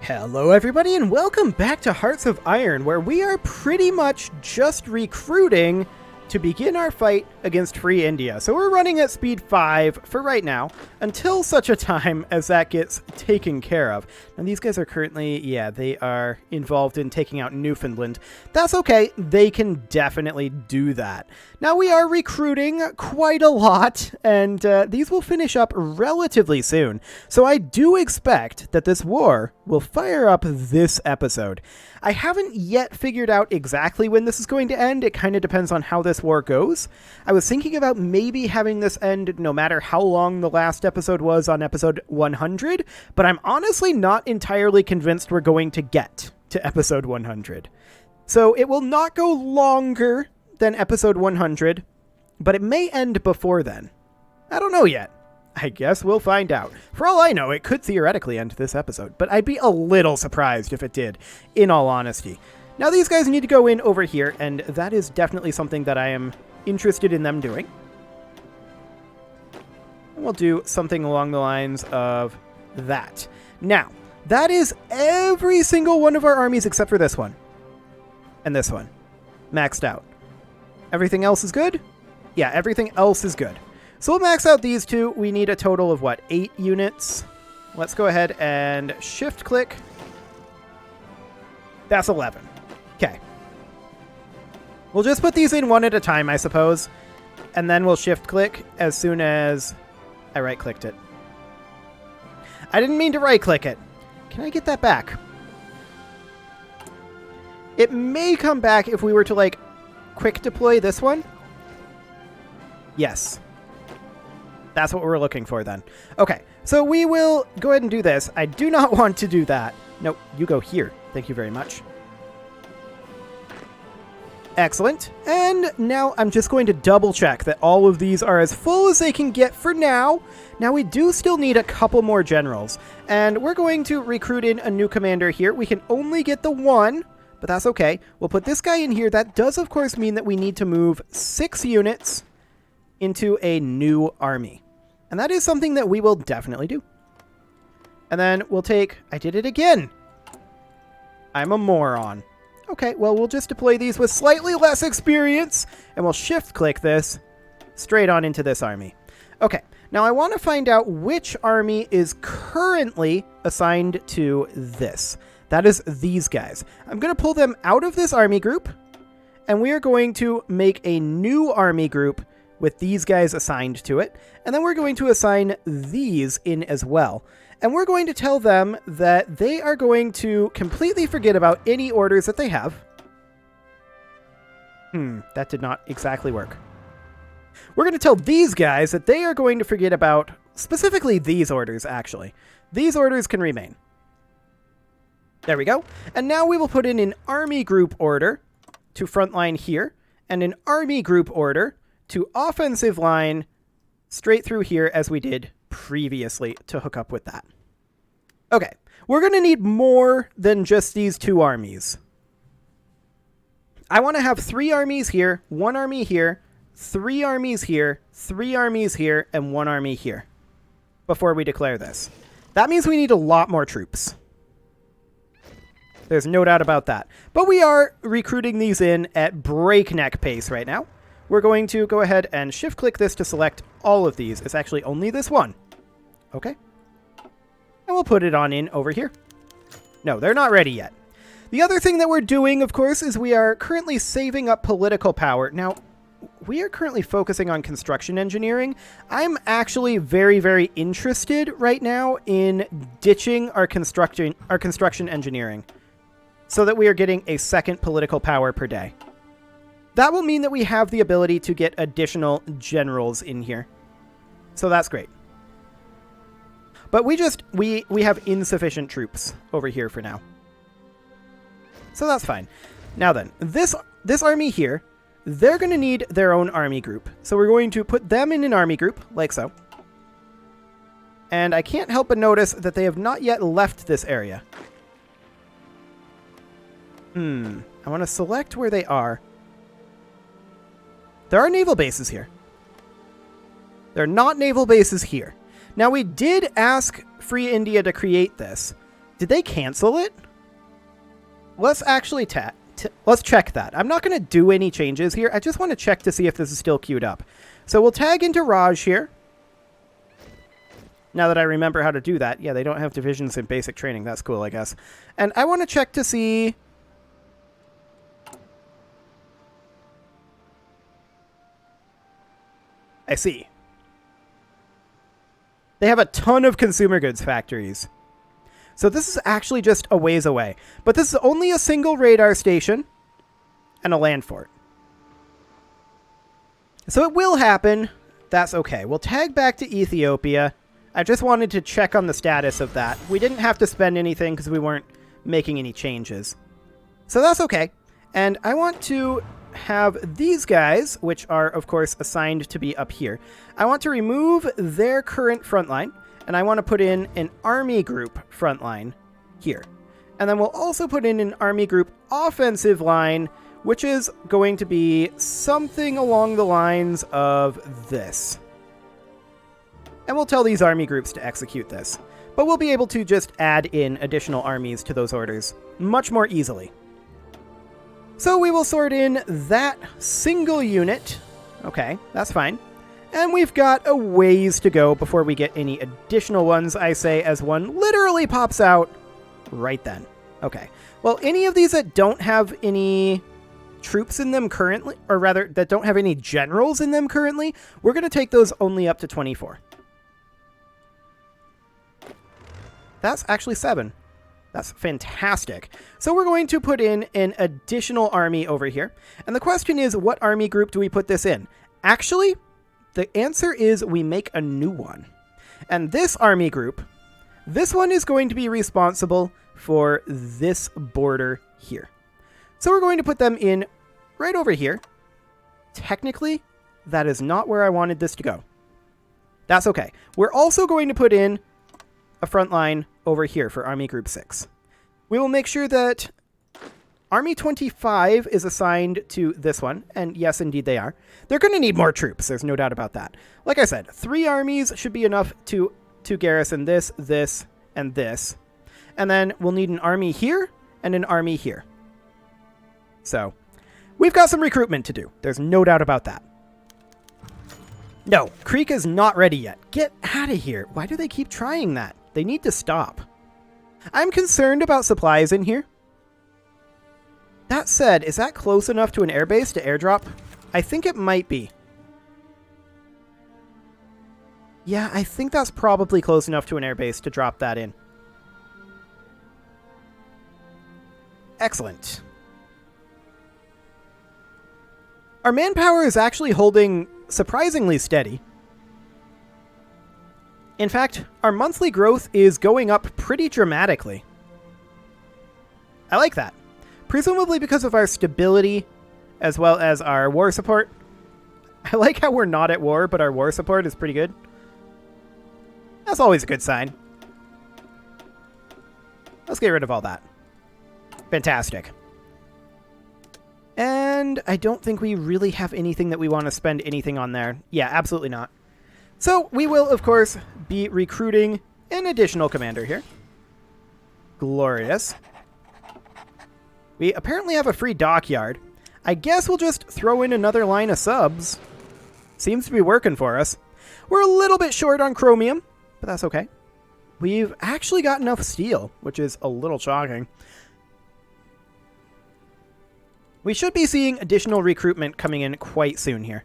Hello everybody and welcome back to Hearts of Iron, where we are pretty much just recruiting to begin our fight against Free India. So we're running at speed 5 for right now, until such a time as that gets taken care of. And these guys are currently, they are involved in taking out Newfoundland. That's okay, they can definitely do that. Now we are recruiting quite a lot, and these will finish up relatively soon. So I do expect that this war will fire up this episode. I haven't yet figured out exactly when this is going to end. It kind of depends on how this war goes. I was thinking about maybe having this end no matter how long the last episode was on episode 100, but I'm honestly not entirely convinced we're going to get to episode 100. So it will not go longer than episode 100, but it may end before then. I don't know yet. I guess we'll find out. For all I know, it could theoretically end this episode, but I'd be a little surprised if it did, in all honesty. Now these guys need to go in over here, and that is definitely something that I am interested in them doing. And we'll do something along the lines of that. Now, that is every single one of our armies except for this one. And this one. Maxed out. Everything else is good? Yeah, everything else is good. So we'll max out these two. We need a total of, 8 units? Let's go ahead and shift-click. That's 11. Okay. We'll just put these in one at a time, I suppose. And then we'll shift-click as soon as I right-clicked it. I didn't mean to right-click it. Can I get that back? It may come back if we were to, quick deploy this one. Yes. That's what we're looking for then. Okay, so we will go ahead and do this. I do not want to do that. Nope, you go here. Thank you very much. Excellent. And now I'm just going to double check that all of these are as full as they can get for now. Now we do still need a couple more generals, and we're going to recruit in a new commander here. We can only get the one, but that's okay. We'll put this guy in here. That does, of course, mean that we need to move 6 units into a new army. And that is something that we will definitely do. And then we'll take... I did it again! I'm a moron. Okay, well, we'll just deploy these with slightly less experience, and we'll shift-click this straight on into this army. Okay, now I want to find out which army is currently assigned to this. That is these guys. I'm going to pull them out of this army group, and we are going to make a new army group with these guys assigned to it, and then we're going to assign these in as well. And we're going to tell them that they are going to completely forget about any orders that they have. That did not exactly work. We're going to tell these guys that they are going to forget about, specifically these orders, actually. These orders can remain. There we go. And now we will put in an army group order to frontline here, and an army group order to offensive line straight through here as we did previously to hook up with that. Okay, we're going to need more than just these 2 armies. I want to have 3 armies here, 1 army here, 3 armies here, 3 armies here, and 1 army here before we declare this. That means we need a lot more troops. There's no doubt about that. But we are recruiting these in at breakneck pace right now. We're going to go ahead and shift-click this to select all of these. It's actually only this one. Okay. And we'll put it on in over here. No, they're not ready yet. The other thing that we're doing, of course, is we are currently saving up political power. Now, we are currently focusing on construction engineering. I'm actually very, very interested right now in ditching our construction engineering so that we are getting a second political power per day. That will mean that we have the ability to get additional generals in here. So that's great. But we have insufficient troops over here for now. So that's fine. Now then, this army here, they're going to need their own army group. So we're going to put them in an army group, like so. And I can't help but notice that they have not yet left this area. I want to select where they are. There are naval bases here. There are not naval bases here. Now, we did ask Free India to create this, Did they cancel it? Let's actually let's check that. I'm not going to do any changes here. I just want to check to see if this is still queued up. So we'll tag into Raj here. Now that I remember how to do that. Yeah, they don't have divisions in basic training. That's cool, I guess. And I want to check to see... I see. They have a ton of consumer goods factories. So this is actually just a ways away. But this is only a single radar station and a land fort. So it will happen. That's okay. We'll tag back to Ethiopia. I just wanted to check on the status of that. We didn't have to spend anything because we weren't making any changes. So that's okay. And I want to have these guys, which are, of course, assigned to be up here. I want to remove their current front line, and I want to put in an army group front line here. And then we'll also put in an army group offensive line, which is going to be something along the lines of this. And we'll tell these army groups to execute this. But we'll be able to just add in additional armies to those orders much more easily. So we will sort in that single unit. Okay, that's fine. And we've got a ways to go before we get any additional ones, I say, as one literally pops out right then. Okay, well, any of these that don't have any troops in them currently, or rather, that don't have any generals in them currently, we're going to take those only up to 24. That's actually 7. That's fantastic. So we're going to put in an additional army over here. And the question is, what army group do we put this in? Actually, the answer is we make a new one. And this army group, this one is going to be responsible for this border here. So we're going to put them in right over here. Technically, that is not where I wanted this to go. That's okay. We're also going to put in a front line over here for Army Group 6. We will make sure that Army 25 is assigned to this one, and yes, indeed they are. They're going to need more troops, there's no doubt about that. Like I said, 3 armies should be enough to garrison this, this, and this. And then we'll need an army here and an army here. So, we've got some recruitment to do. There's no doubt about that. No, Creek is not ready yet. Get out of here. Why do they keep trying that? They need to stop. I'm concerned about supplies in here. That said, is that close enough to an airbase to airdrop? I think it might be. Yeah, I think that's probably close enough to an airbase to drop that in. Excellent. Our manpower is actually holding surprisingly steady. In fact, our monthly growth is going up pretty dramatically. I like that. Presumably because of our stability as well as our war support. I like how we're not at war, but our war support is pretty good. That's always a good sign. Let's get rid of all that. Fantastic. And I don't think we really have anything that we want to spend anything on there. Yeah, absolutely not. So we will, of course, be recruiting an additional commander here. Glorious. We apparently have a free dockyard. I guess we'll just throw in another line of subs. Seems to be working for us. We're a little bit short on chromium, but that's okay. We've actually got enough steel, which is a little shocking. We should be seeing additional recruitment coming in quite soon here.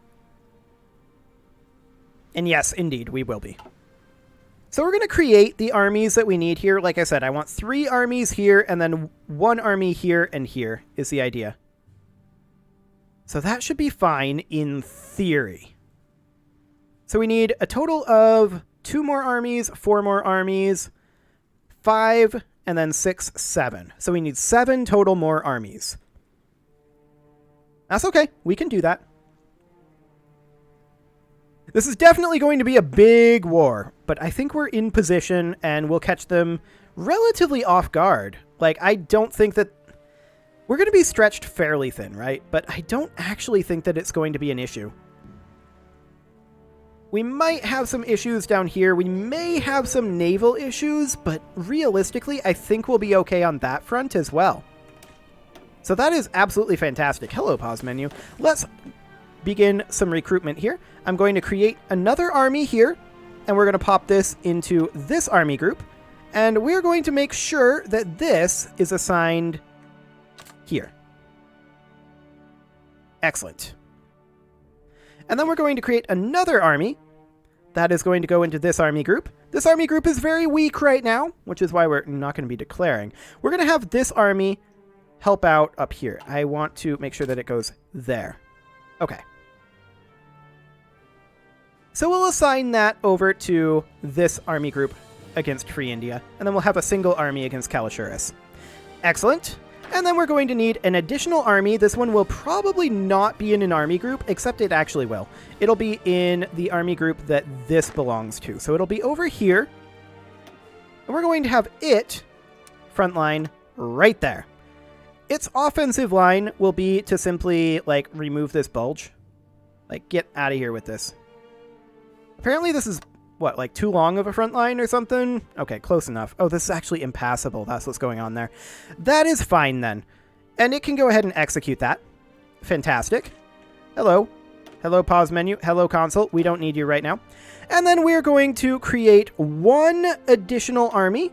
And yes, indeed, we will be. So we're going to create the armies that we need here. Like I said, I want 3 armies here, and then 1 army here and here is the idea. So that should be fine in theory. So we need a total of 2 more armies, 4 more armies, 5, and then 6, 7. So we need 7 total more armies. That's okay. We can do that. This is definitely going to be a big war, but I think we're in position and we'll catch them relatively off guard. Like, I don't think that... We're going to be stretched fairly thin, right? But I don't actually think that it's going to be an issue. We might have some issues down here. We may have some naval issues, but realistically, I think we'll be okay on that front as well. So that is absolutely fantastic. Hello, pause menu. Let's begin some recruitment here. I'm going to create another army here, and we're going to pop this into this army group. And we're going to make sure that this is assigned here. Excellent. And then we're going to create another army that is going to go into this army group. This army group is very weak right now, which is why we're not going to be declaring. We're going to have this army help out up here. I want to make sure that it goes there. Okay. So we'll assign that over to this army group against Free India, and then we'll have a single army against Kalashurus. Excellent. And then we're going to need an additional army. This one will probably not be in an army group, except it actually will. It'll be in the army group that this belongs to. So it'll be over here. And we're going to have it front line right there. Its offensive line will be to simply, like, remove this bulge. Like, get out of here with this. Apparently this is, what, like too long of a front line or something? Okay, close enough. Oh, this is actually impassable. That's what's going on there. That is fine then. And it can go ahead and execute that. Fantastic. Hello. Hello, pause menu. Hello, console. We don't need you right now. And then we're going to create one additional army.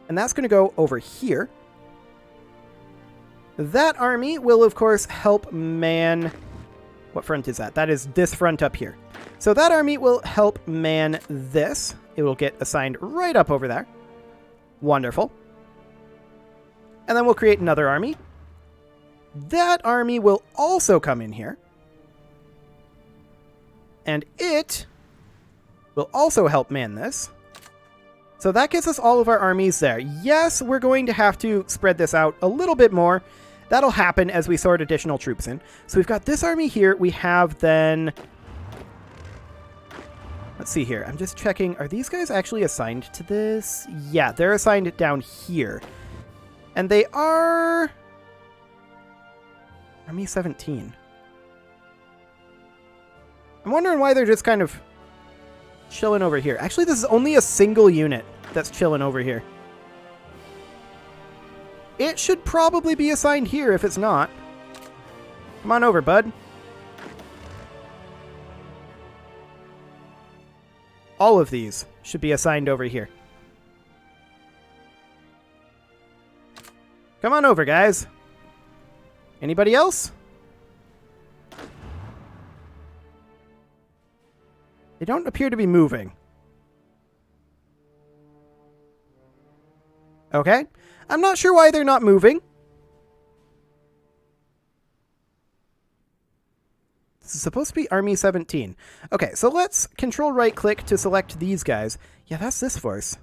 And that's going to go over here. That army will, of course, help man... What front is that? That is this front up here. So that army will help man this. It will get assigned right up over there. Wonderful. And then we'll create another army. That army will also come in here. And it will also help man this. So that gives us all of our armies there. Yes, we're going to have to spread this out a little bit more. That'll happen as we sort additional troops in. So we've got this army here. We have then... Let's see here. I'm just checking. Are these guys actually assigned to this? Yeah, they're assigned down here. And they are... Army 17. I'm wondering why they're just kind of chilling over here. Actually, this is only a single unit that's chilling over here. It should probably be assigned here if it's not. Come on over, bud. All of these should be assigned over here. Come on over, guys. Anybody else? They don't appear to be moving. Okay. I'm not sure why they're not moving. This is supposed to be Army 17. Okay, so let's control right click to select these guys. Yeah, that's this force.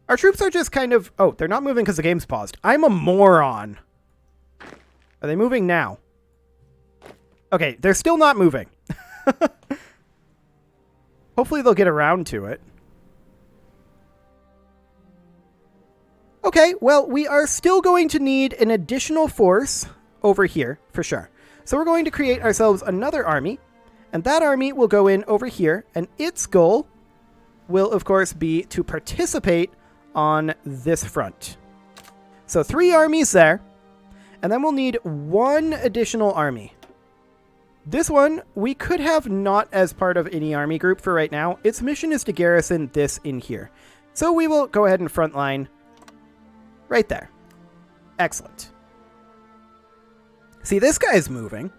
Our troops are just kind of... Oh, they're not moving because the game's paused. I'm a moron. Are they moving now? Okay, they're still not moving. Hopefully they'll get around to it. Okay, well, we are still going to need an additional force over here, for sure. So we're going to create ourselves another army, and that army will go in over here, and its goal will, of course, be to participate on this front. So 3 armies there, and then we'll need 1 additional army. This one, we could have not as part of any army group for right now. Its mission is to garrison this in here. So we will go ahead and frontline right there. Excellent. See, this guy's moving.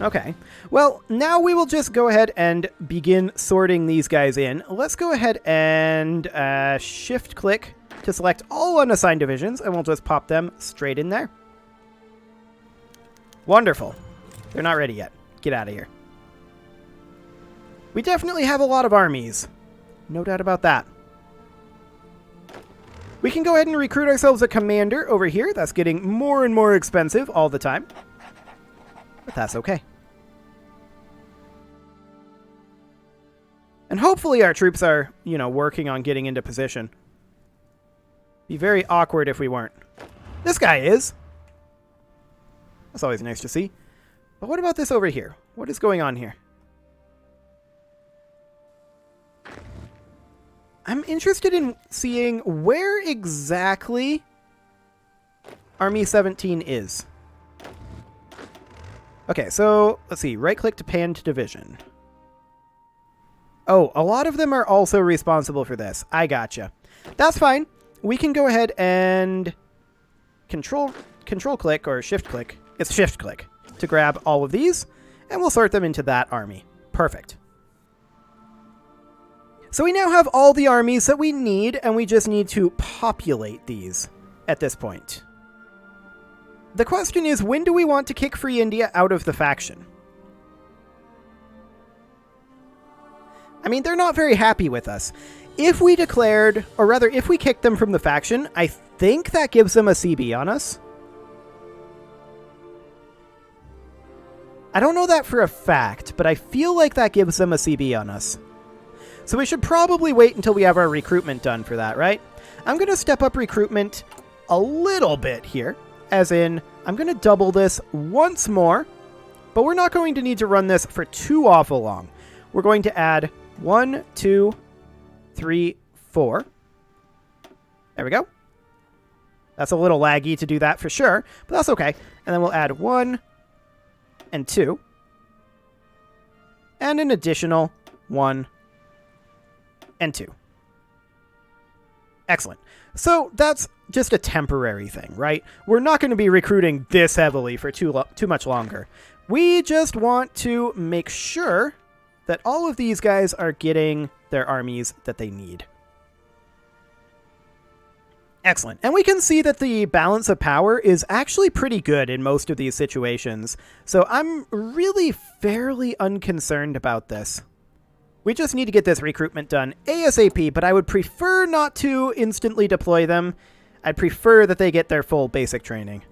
Okay. Well, now we will just go ahead and begin sorting these guys in. Let's go ahead and shift-click to select all unassigned divisions, and we'll just pop them straight in there. Wonderful. They're not ready yet. Get out of here. We definitely have a lot of armies. No doubt about that. We can go ahead and recruit ourselves a commander over here. That's getting more and more expensive all the time. But that's okay. And hopefully our troops are, working on getting into position. Be very awkward if we weren't. This guy is. That's always nice to see. But what about this over here? What is going on here? I'm interested in seeing where exactly Army 17 is. Okay, so let's see. Right-click to pan to division. Oh, a lot of them are also responsible for this. I gotcha. That's fine. We can go ahead and control click or shift click. It's shift click to grab all of these, and we'll sort them into that army. Perfect. So we now have all the armies that we need, and we just need to populate these at this point. The question is, when do we want to kick Free India out of the faction? I mean, they're not very happy with us. If we declared, or rather, if we kicked them from the faction, I think that gives them a CB on us. I don't know that for a fact, but I feel like that gives them a CB on us. So we should probably wait until we have our recruitment done for that, right? I'm going to step up recruitment a little bit here, as in, I'm going to double this once more, but we're not going to need to run this for too awful long. We're going to add 1, 2, 3, 4. There we go. That's a little laggy to do that for sure, but that's okay. And then we'll add 1 and 2, and an additional 1 and 2. Excellent. So that's just a temporary thing, right? We're not going to be recruiting this heavily for too much longer. We just want to make sure that all of these guys are getting their armies that they need. Excellent. And we can see that the balance of power is actually pretty good in most of these situations. So I'm really fairly unconcerned about this. We just need to get this recruitment done ASAP, but I would prefer not to instantly deploy them. I'd prefer that they get their full basic training.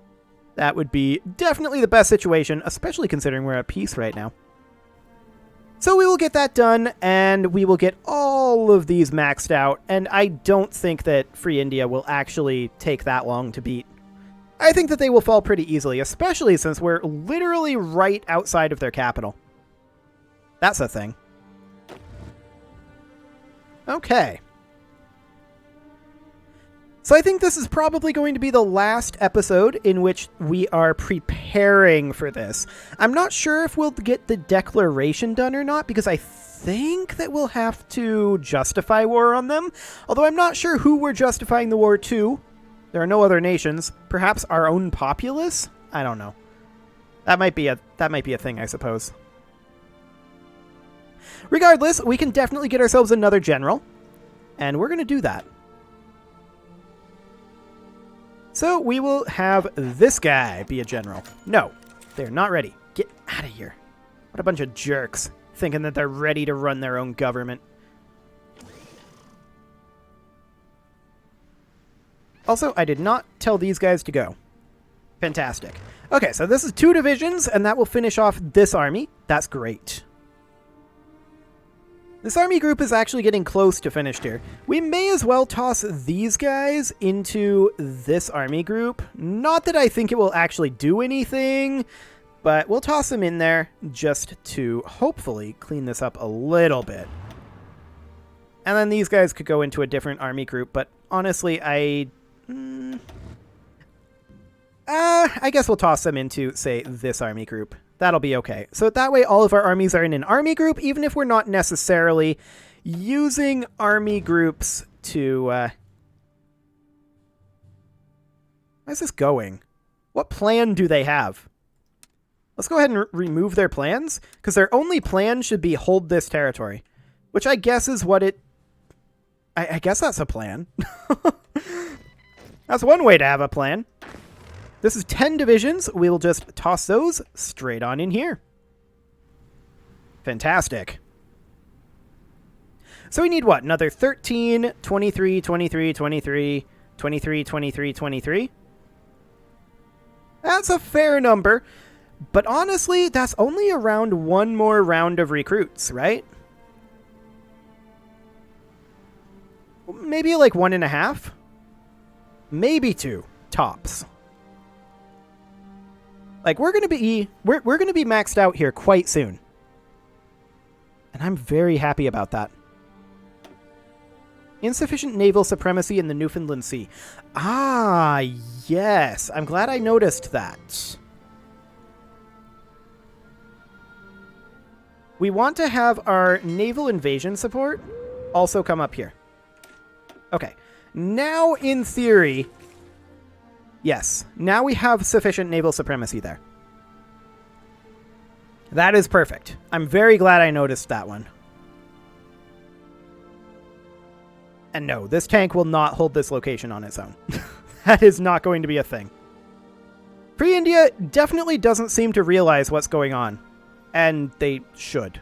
That would be definitely the best situation, especially considering we're at peace right now. So we will get that done, and we will get all of these maxed out, and I don't think that Free India will actually take that long to beat. I think that they will fall pretty easily, especially since we're literally right outside of their capital. That's a thing. Okay. So I think this is probably going to be the last episode in which we are preparing for this. I'm not sure if we'll get the declaration done or not, because I think that we'll have to justify war on them. Although I'm not sure who we're justifying the war to. There are no other nations. Perhaps our own populace? I don't know. That might be a thing, I suppose. Regardless, we can definitely get ourselves another general, and we're going to do that. So we will have this guy be a general. No, they're not ready. Get out of here. What a bunch of jerks, thinking that they're ready to run their own government. Also, I did not tell these guys to go. Fantastic. Okay, so this is 2 divisions, and that will finish off this army. That's great. This army group is actually getting close to finished here. We may as well toss these guys into this army group. Not that I think it will actually do anything, but we'll toss them in there just to hopefully clean this up a little bit. And then these guys could go into a different army group, but honestly, I guess we'll toss them into, say, this army group. That'll be okay. So that way all of our armies are in an army group, even if we're not necessarily using army groups to... Where's this going? What plan do they have? Let's go ahead and remove their plans, because their only plan should be hold this territory, which I guess is what it... I guess that's a plan. That's one way to have a plan. This is 10 divisions. We will just toss those straight on in here. Fantastic. So we need what? Another 13, 23, 23, 23, 23, 23, 23. That's a fair number. But honestly, that's only around one more round of recruits, right? Maybe like 1.5? Maybe 2, tops. Like, we're gonna be maxed out here quite soon. And I'm very happy about that. Insufficient naval supremacy in the Newfoundland Sea. Ah, yes. I'm glad I noticed that. We want to have our naval invasion support also come up here. Okay. Now, in theory, yes. Now we have sufficient naval supremacy there. That is perfect. I'm very glad I noticed that one. And no, this tank will not hold this location on its own. That is not going to be a thing. Free India definitely doesn't seem to realize what's going on. And they should.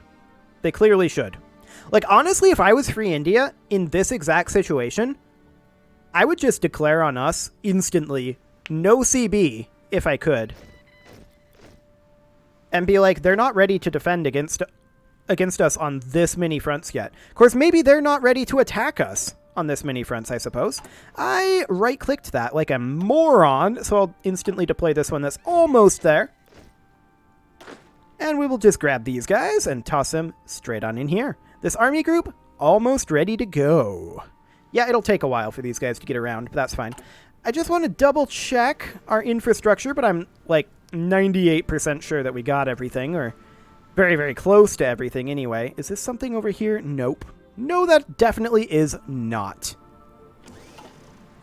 They clearly should. Like, honestly, if I was Free India in this exact situation, I would just declare on us instantly, no CB, if I could. And be like, they're not ready to defend against us on this many fronts yet. Of course, maybe they're not ready to attack us on this many fronts, I suppose. I right-clicked that like a moron, so I'll instantly deploy this one that's almost there. And we will just grab these guys and toss them straight on in here. This army group, almost ready to go. Yeah, it'll take a while for these guys to get around, but that's fine. I just want to double-check our infrastructure, but I'm like 98% sure that we got everything, or very, very close to everything anyway. Is this something over here? Nope. No, that definitely is not.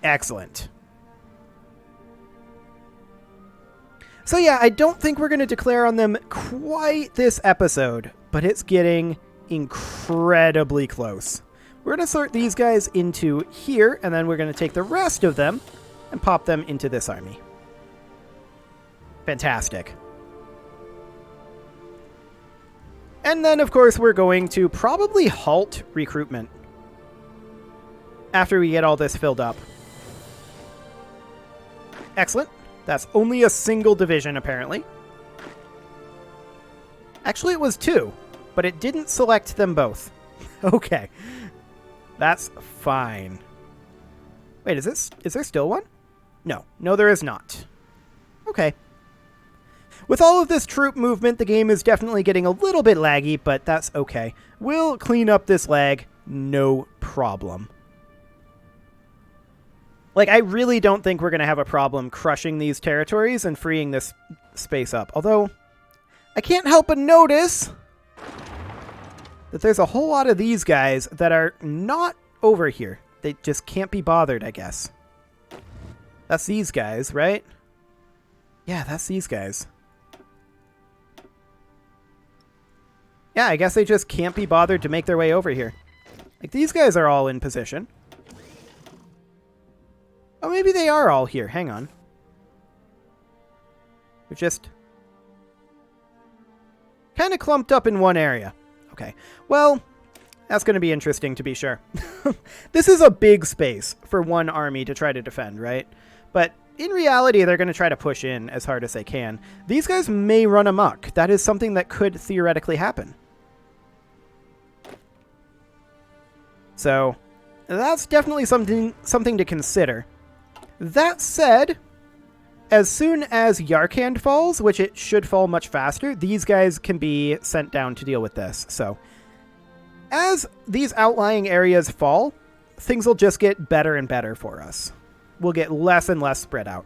Excellent. So yeah, I don't think we're going to declare on them quite this episode, but it's getting incredibly close. We're going to sort these guys into here, and then we're going to take the rest of them and pop them into this army. Fantastic. And then, of course, we're going to probably halt recruitment after we get all this filled up. Excellent. That's only a single division, apparently. Actually, it was 2, but it didn't select them both. Okay. That's fine. Wait, is there still one? No. No, there is not. Okay. With all of this troop movement, the game is definitely getting a little bit laggy, but that's okay. We'll clean up this lag, no problem. Like, I really don't think we're going to have a problem crushing these territories and freeing this space up. Although, I can't help but notice that there's a whole lot of these guys that are not over here. They just can't be bothered, I guess. That's these guys, right? Yeah, that's these guys. Yeah, I guess they just can't be bothered to make their way over here. Like, these guys are all in position. Oh, maybe they are all here. Hang on. They're just kind of clumped up in one area. Okay. Well, that's going to be interesting to be sure. This is a big space for one army to try to defend, right? But in reality, they're going to try to push in as hard as they can. These guys may run amok. That is something that could theoretically happen. So, that's definitely something to consider. That said, as soon as Yarkand falls, which it should fall much faster, these guys can be sent down to deal with this. So, as these outlying areas fall, things will just get better and better for us. We'll get less and less spread out.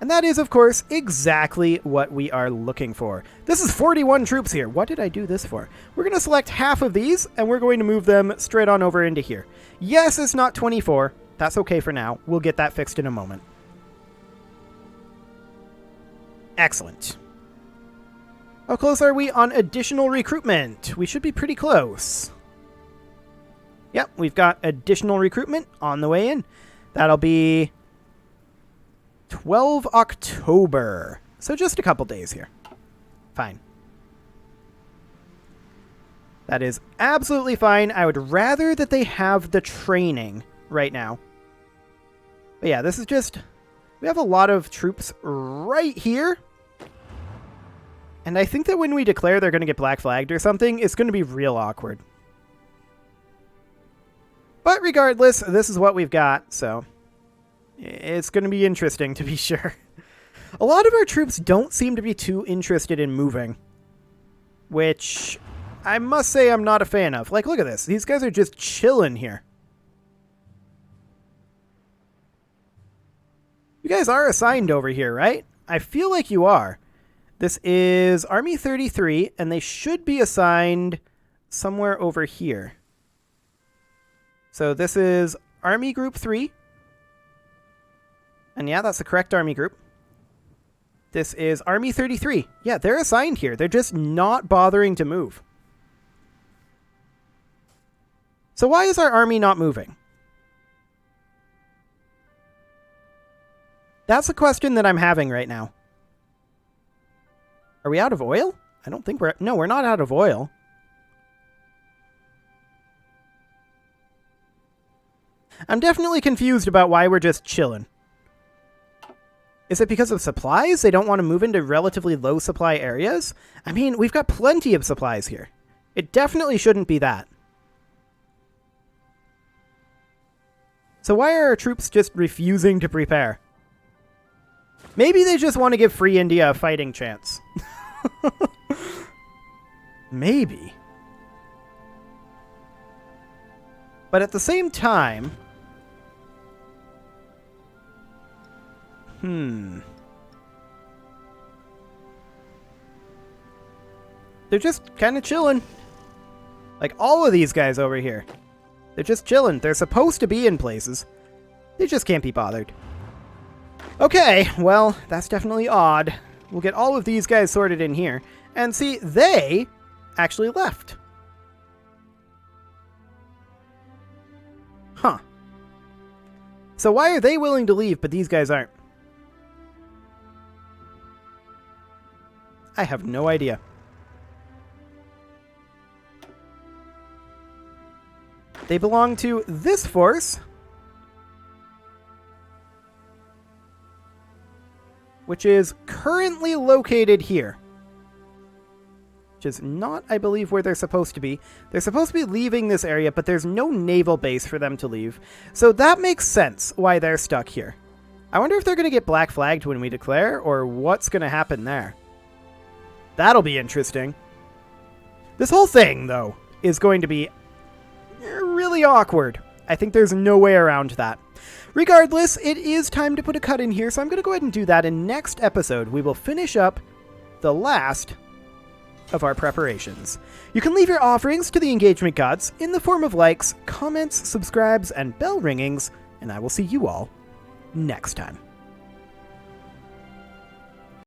And that is, of course, exactly what we are looking for. This is 41 troops here. What did I do this for? We're going to select half of these, and we're going to move them straight on over into here. Yes, it's not 24. That's okay for now. We'll get that fixed in a moment. Excellent. How close are we on additional recruitment? We should be pretty close. Yep, we've got additional recruitment on the way in. That'll be 12 October. So just a couple days here. Fine. That is absolutely fine. I would rather that they have the training right now. But yeah, this is just... We have a lot of troops right here. And I think that when we declare they're going to get black flagged or something, it's going to be real awkward. But regardless, this is what we've got, so... It's going to be interesting, to be sure. A lot of our troops don't seem to be too interested in moving, which I must say I'm not a fan of. Like, look at this. These guys are just chilling here. You guys are assigned over here, right? I feel like you are. This is Army 33, and they should be assigned somewhere over here. So this is Army Group 3. And yeah, that's the correct Army group. This is Army 33. Yeah, they're assigned here. They're just not bothering to move. So why is our army not moving? That's a question that I'm having right now. Are we out of oil? I don't think we're... No, we're not out of oil. I'm definitely confused about why we're just chilling. Is it because of supplies? They don't want to move into relatively low supply areas? I mean, we've got plenty of supplies here. It definitely shouldn't be that. So why are our troops just refusing to prepare? Maybe they just want to give Free India a fighting chance. Maybe. But at the same time... They're just kind of chilling. Like all of these guys over here. They're just chilling. They're supposed to be in places. They just can't be bothered. Okay, well, that's definitely odd. We'll get all of these guys sorted in here. And see, they actually left. Huh. So why are they willing to leave, but these guys aren't? I have no idea. They belong to this force, which is currently located here. Which is not, I believe, where they're supposed to be. They're supposed to be leaving this area, but there's no naval base for them to leave. So that makes sense why they're stuck here. I wonder if they're going to get black flagged when we declare, or what's going to happen there. That'll be interesting. This whole thing, though, is going to be really awkward. I think there's no way around that. Regardless, it is time to put a cut in here, so I'm going to go ahead and do that. In next episode, we will finish up the last of our preparations. You can leave your offerings to the engagement gods in the form of likes, comments, subscribes, and bell ringings, and I will see you all next time.